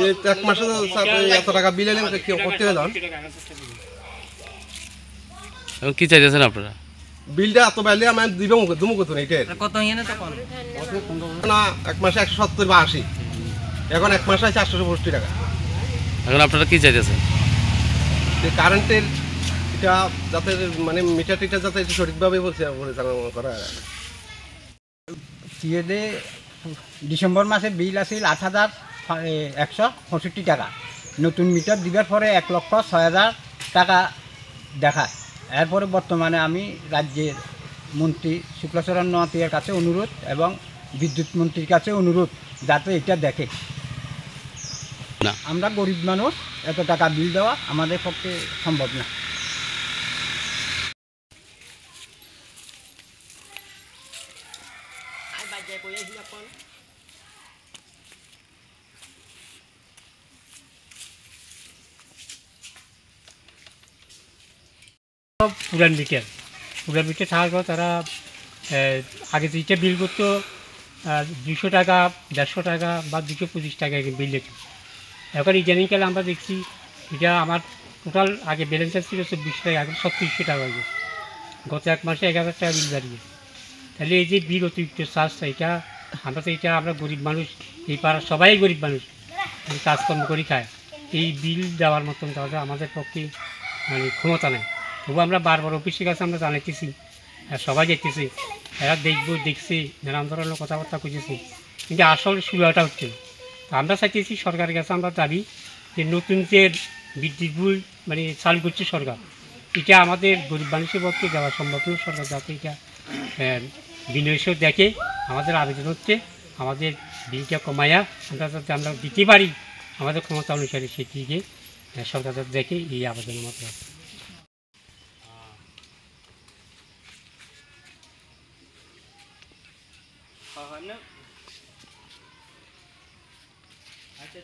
এই এক মাসে এত টাকা বিল এলে কেউ করতে হবে এখন কি চাইতেছেন আপনারা? বিলটা এত বাইলে আমি দিব দুমুখ তো এইটাই কত না, এক মাসে 170 বা 80, এখন এক মাসে আছে 865 টাকা। এখন আপনারা কি চাইতেছেন? কারেন্টের এটা যাতে মানে মিটার টিটার যাতে সঠিকভাবে পরিচালনা করা হয়। সিএডে ডিসেম্বর মাসে বিল আছিল 8,165 টাকা। নতুন মিটার দিবার পরে 1,06,000 টাকা দেখায়। এরপরে বর্তমানে আমি রাজ্যের মন্ত্রী শুক্লাচরণ নোয়াতিয়ার কাছে অনুরোধ এবং বিদ্যুৎ মন্ত্রীর কাছে অনুরোধ যাতে এটা দেখে। না, আমরা গরিব মানুষ, এত টাকা বিল দেওয়া আমাদের পক্ষে সম্ভব না। পুরান মিটার থাকার পর তারা আগে যেটা বিল করতো 200 টাকা, 150 টাকা বা 225 টাকা বিল দিত। এখন ইদানিংকালে আমরা দেখছি এটা আমার টোটাল আগে ব্যালেন্স ছিল 24 টাকা, এখন 3600 টাকা হয়ে গেছে। গত এক মাসে 1000 টাকা বিল দাঁড়িয়েছে। তাহলে এই যে বিল অতিরিক্ত চার্জটা, আমরা গরিব মানুষ, এই পাড়ার সবাই গরিব মানুষ, কাজকর্ম করে খায়। এই বিল দেওয়ার মতন তাহলে আমাদের পক্ষে মানে ক্ষমতা নেই। তবু আমরা বারবার অফিসের কাছে আমরা জানাইতেছি, সবাই যেতেছি, এরা দেখছি, নানান ধরনের কথাবার্তা খুঁজেছি, কিন্তু আসল সুবিধাটা হচ্ছে না। তো আমরা চাইতেছি সরকারের কাছে আমরা দাবি যে নতুন যে বিদ্যুৎ বিল মানে চালু করছে সরকার, এটা আমাদের গরিব মানুষের পক্ষে দেওয়া সম্ভব নয়। সরকার যাতে এটা বিনিয়োগ দেখে, আমাদের আবেদন হচ্ছে আমাদের বিলটা কমাইয়া আমরা যাতে আমরা দিতে পারি আমাদের ক্ষমতা অনুসারে, সেটিকে সরকার যাতে দেখে, এই আবেদনের মতো আছে। আচ্ছা